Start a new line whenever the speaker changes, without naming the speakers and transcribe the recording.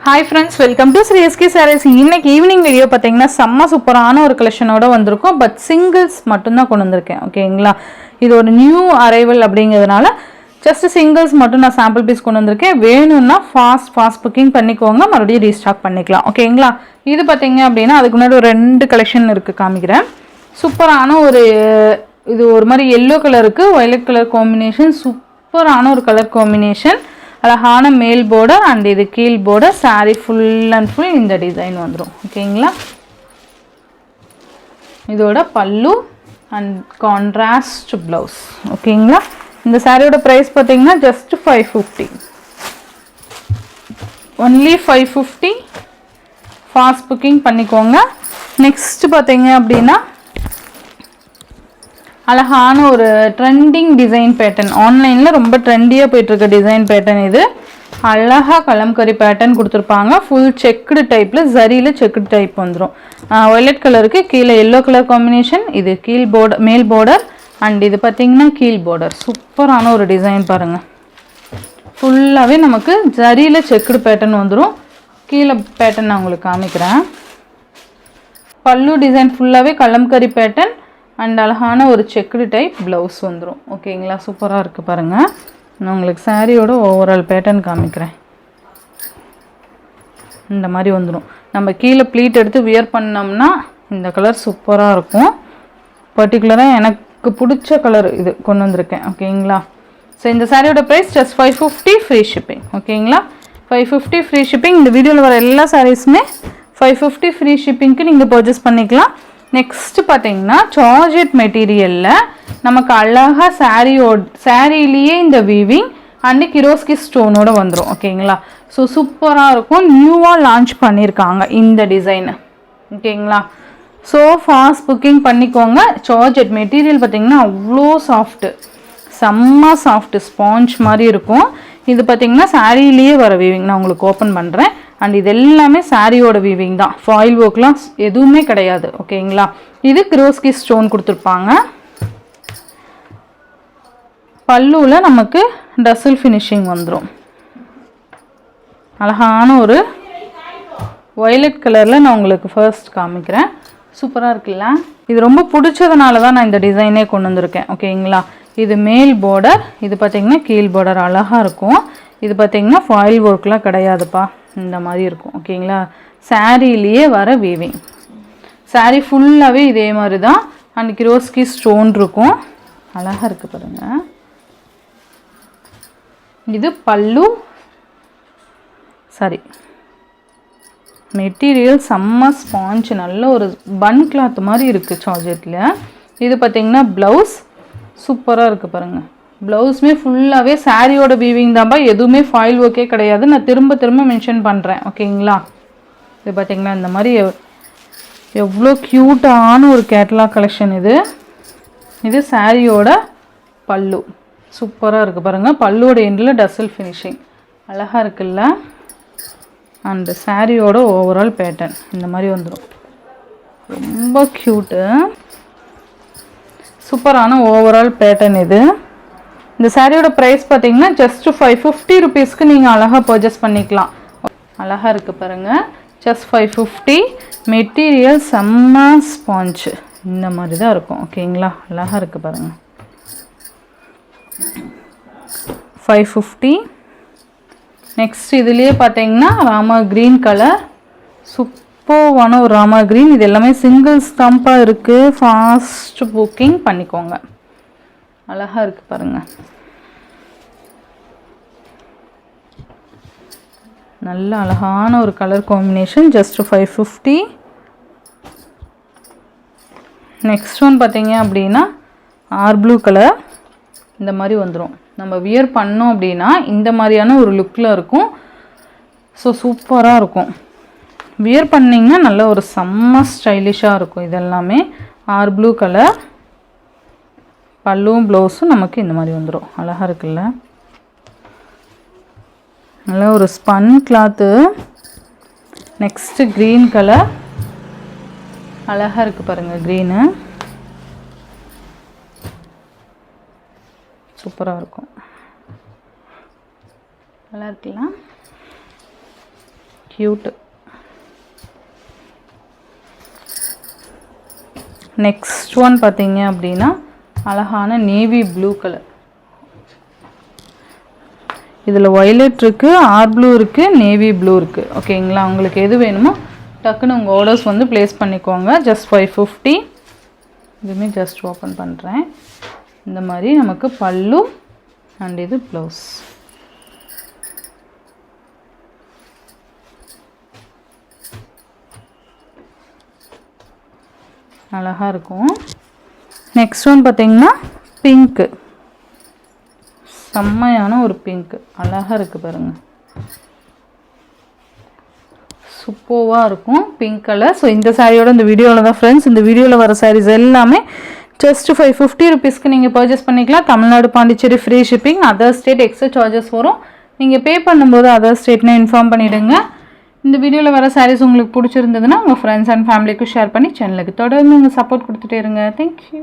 Hi friends, welcome to Sri SK Sarees. இன்னைக்கு evening video பார்த்தீங்கன்னா செம்ம சூப்பரான ஒரு கலெக்ஷனோட வந்திருக்கும். பட் சிங்கிள்ஸ் மட்டும் தான் கொண்டு வந்திருக்கேன். ஓகேங்களா, இது ஒரு நியூ அரைவல் அப்படிங்கிறதுனால ஜஸ்ட் சிங்கிள்ஸ் மட்டும் நான் சாம்பிள் பீஸ் கொண்டு வந்திருக்கேன். வேணும்னா ஃபாஸ்ட் புக்கிங் பண்ணிக்கோங்க, மறுபடியும் ரீஸ்டாக் பண்ணிக்கலாம். ஓகேங்களா, இது பார்த்தீங்க அப்படின்னா அதுக்கு முன்னாடி ஒரு 2 கலெக்ஷன் இருக்குது, காமிக்கிறேன். சூப்பரான ஒரு இது ஒரு மாதிரி எல்லோ கலருக்கு வயலட் கலர் காம்பினேஷன், சூப்பரான ஒரு கலர் காம்பினேஷன், அழகான மேல் பார்டர் அண்ட் இது கீழ் border. Sari full and full இந்த டிசைன் வந்துடும். ஓகேங்களா, இதோட பல்லு அண்ட் கான்ட்ராஸ்ட் ப்ளவுஸ். ஓகேங்களா, இந்த சாரியோட ப்ரைஸ் பார்த்தீங்கன்னா ஜஸ்ட் 550, ஒன்லி 550. ஃபாஸ்ட் புக்கிங் பண்ணிக்கோங்க. நெக்ஸ்ட் பார்த்தீங்க அப்படின்னா அழகான ஒரு ட்ரெண்டிங் டிசைன் பேட்டர்ன், ஆன்லைனில் ரொம்ப ட்ரெண்டியாக போயிட்டுருக்க டிசைன் பேட்டர்ன். இது அழகாக கலம்கரி பேட்டர்ன் கொடுத்துருப்பாங்க. ஃபுல் செக்குடு டைப்பில் ஜரியில் செக்குடு டைப் வந்துடும். வயலட் கலருக்கு கீழே எல்லோ கலர் காம்பினேஷன், இது கீழ் பார்டர் மேல் பார்டர் அண்ட் இது பார்த்திங்கன்னா கீழ் பார்டர். சூப்பரான ஒரு டிசைன் பாருங்கள். ஃபுல்லாகவே நமக்கு ஜரியில் செக்குடு பேட்டர்ன் வந்துடும். கீழே பேட்டர்ன் நான் உங்களுக்கு காமிக்கிறேன். பல்லு டிசைன் ஃபுல்லாகவே கலம்கரி பேட்டர்ன் அண்ட் அழகான ஒரு செக்குடு டைப் ப்ளவுஸ் வந்துடும். ஓகேங்களா, சூப்பராக இருக்குது பாருங்கள். நான் உங்களுக்கு சாரியோட ஓவரால் பேட்டர்ன் காமிக்கிறேன். இந்த மாதிரி வந்துடும். நம்ம கீழே ப்ளீட் எடுத்து வியர் பண்ணோம்னா இந்த கலர் சூப்பராக இருக்கும். பர்டிகுலராக எனக்கு பிடிச்ச கலர் இது கொண்டு வந்திருக்கேன். ஓகேங்களா, ஸோ இந்த சாரியோட ப்ரைஸ் ஜஸ்ட் 550 ஃப்ரீ ஷிப்பிங். ஓகேங்களா, 550 ஃப்ரீ ஷிப்பிங். இந்த வீடியோவில் வர எல்லா சாரீஸுமே 550 ஃப்ரீ ஷிப்பிங்க்கு நீங்கள் பர்ச்சேஸ் பண்ணிக்கலாம். நெக்ஸ்ட் பார்த்தீங்கன்னா ஜார்ஜெட் மெட்டீரியலில் நமக்கு அழகாக சாரியிலேயே இந்த வீவிங் அண்டு கிரோஸ்கி ஸ்டோனோட வந்துடும். ஓகேங்களா, ஸோ சூப்பராக இருக்கும். நியூவாக லான்ச் பண்ணியிருக்காங்க இந்த டிசைனு. ஓகேங்களா, ஸோ ஃபாஸ்ட் புக்கிங் பண்ணிக்கோங்க. ஜார்ஜெட் மெட்டீரியல் பார்த்தீங்கன்னா அவ்வளோ சாஃப்ட்டு, செம்ம சாஃப்ட்டு, ஸ்பாஞ்ச் மாதிரி இருக்கும். இது பார்த்தீங்கன்னா சாரியிலேயே வர வீவிங். நான் உங்களுக்கு ஓப்பன் பண்ணுறேன். அண்ட் இது எல்லாமே சாரியோட வீவிங் தான், ஃபாயில் ஒர்க்லாம் எதுவுமே கிடையாது. ஓகேங்களா, இது கிரோஸ்கி ஸ்டோன் கொடுத்துருப்பாங்க. பல்லுவில் நமக்கு டசில் ஃபினிஷிங் வந்துடும். அழகான ஒரு வயலட் கலரில் நான் உங்களுக்கு ஃபர்ஸ்ட் காமிக்கிறேன். சூப்பராக இருக்குல்ல, இது ரொம்ப பிடிச்சதுனால தான் நான் இந்த டிசைனே கொண்டு வந்திருக்கேன். ஓகேங்களா, இது மேல் பார்டர், இது பார்த்திங்கன்னா கீழ் பார்டர் அழகாக இருக்கும். இது பார்த்திங்கன்னா ஃபாயில் ஒர்க்லாம் கிடையாதுப்பா, இந்த மாதிரி இருக்கும். ஓகேங்களா, சாரியிலேயே வர வீவிங். சாரீ ஃபுல்லாகவே இதே மாதிரி தான் அண்ட் கிரோஸ்கி ஸ்டோன் இருக்கும். அழகாக இருக்குது பாருங்கள். இது பல்லு. சரி, மெட்டீரியல் செம்ம ஸ்பாஞ்ச், நல்ல ஒரு பன் கிளாத் மாதிரி இருக்குது ஜார்ஜெட்டில். இது பார்த்திங்கன்னா ப்ளவுஸ் சூப்பராக இருக்குது பாருங்கள். ப்ளவுஸுமே ஃபுல்லாகவே சாரியோட வீவிங் தான்ப்பா, எதுவுமே ஃபாயில் ஒர்க்கே கிடையாது. நான் திரும்ப மென்ஷன் பண்ணுறேன். ஓகேங்களா, இது பார்த்திங்கன்னா இந்த மாதிரி எவ்வளோ க்யூட்டான ஒரு கேட்லாக் கலெக்ஷன் இது. இது சாரியோட பல்லு சூப்பராக இருக்குது பாருங்கள். பல்லுவோட எண்டில் டசில் ஃபினிஷிங் அழகாக இருக்குல்ல. அண்டு சாரியோட ஓவரால் பேட்டர்ன் இந்த மாதிரி வந்துடும். ரொம்ப க்யூட்டு, சூப்பரான ஓவரால் பேட்டர்ன் இது. இந்த சாரியோட ப்ரைஸ் பார்த்தீங்கன்னா ஜஸ்ட் 550 ருபீஸ்க்கு நீங்கள் அழகாக பர்ச்சேஸ் பண்ணிக்கலாம். அழகாக இருக்குது பாருங்கள், ஜஸ்ட் 550. மெட்டீரியல் செம்ம ஸ்பாஞ்சு, இந்த மாதிரி தான் இருக்கும். ஓகேங்களா, அழகாக இருக்குது பாருங்கள். 550. நெக்ஸ்ட் இதுலேயே பார்த்தீங்கன்னா ராமா க்ரீன் கலர், சூப்பரான ஒரு ராமா க்ரீன். இது எல்லாமே சிங்கிள் ஸ்டம்பாக இருக்குது. ஃபாஸ்ட் புக்கிங் பண்ணிக்கோங்க. அழகாக இருக்குது பாருங்கள். நல்ல அழகான ஒரு colour combination, just 550. Next one பார்த்தீங்க அப்படின்னா ப்ளூ கலர் இந்த மாதிரி வந்துடும். நம்ம வியர் பண்ணோம் அப்படின்னா இந்த மாதிரியான ஒரு லுக்கில் இருக்கும். ஸோ சூப்பராக இருக்கும். வியர் பண்ணிங்கன்னா நல்ல ஒரு செம்ம ஸ்டைலிஷாக இருக்கும். இதெல்லாமே ப்ளூ கலர். பல்லுவும் ப்ளவுஸும் நமக்கு இந்த மாதிரி வந்துடும். அழகாக இருக்குல்ல, நல்ல ஒரு spun cloth. Next green colour, அழகாக இருக்குது பாருங்கள். க்ரீனு சூப்பராக இருக்கும், நல்லா இருக்குல்ல. க்யூட். நெக்ஸ்ட் ஒன் பார்த்தீங்க அப்படின்னா அழகான நேவி ப்ளூ கலர். இதில் வயலட் இருக்குது, ஆர் ப்ளூ இருக்குது, நேவி ப்ளூ இருக்குது. ஓகேங்களா, உங்களுக்கு எது வேணுமோ டக்குன்னு உங்கள் ஆர்டர்ஸ் வந்து ப்ளேஸ் பண்ணிக்கோங்க. ஜஸ்ட் 550. இதுவுமே ஜஸ்ட் ஓப்பன் பண்ணுறேன். இந்த மாதிரி நமக்கு பல்லு அண்ட் இது ப்ளவுஸ். அழகாக இருக்கும். நெக்ஸ்ட் ஒன் பார்த்தீங்கன்னா பிங்க்கு. செம்மையான ஒரு பிங்க்கு, அழகாக இருக்குது பாருங்கள், சூப்பராக இருக்கும் பிங்க் கலர். ஸோ இந்த சாரியோட இந்த வீடியோவில் தான் ஃப்ரெண்ட்ஸ், இந்த வீடியோவில் வர சாரீஸ் எல்லாமே ஜஸ்ட் 550 ருபீஸ்க்கு நீங்கள் பர்ச்சேஸ் பண்ணிக்கலாம். Tamil Nadu, Pondicherry free shipping. Other state extra charges வரும். நீங்கள் பே பண்ணும்போது அதர் ஸ்டேட்னு இன்ஃபார்ம் பண்ணிவிடுங்க. இந்த வீடியோவில் வர சாரீஸ் உங்களுக்கு பிடிச்சிருந்ததுன்னா உங்கள் ஃப்ரெண்ட்ஸ் அண்ட் ஃபேமிலிக்கு ஷேர் பண்ணி சேனலுக்கு தொடர்ந்து உங்கள் சப்போர்ட் கொடுத்துட்டே இருங்க. தேங்க்யூ.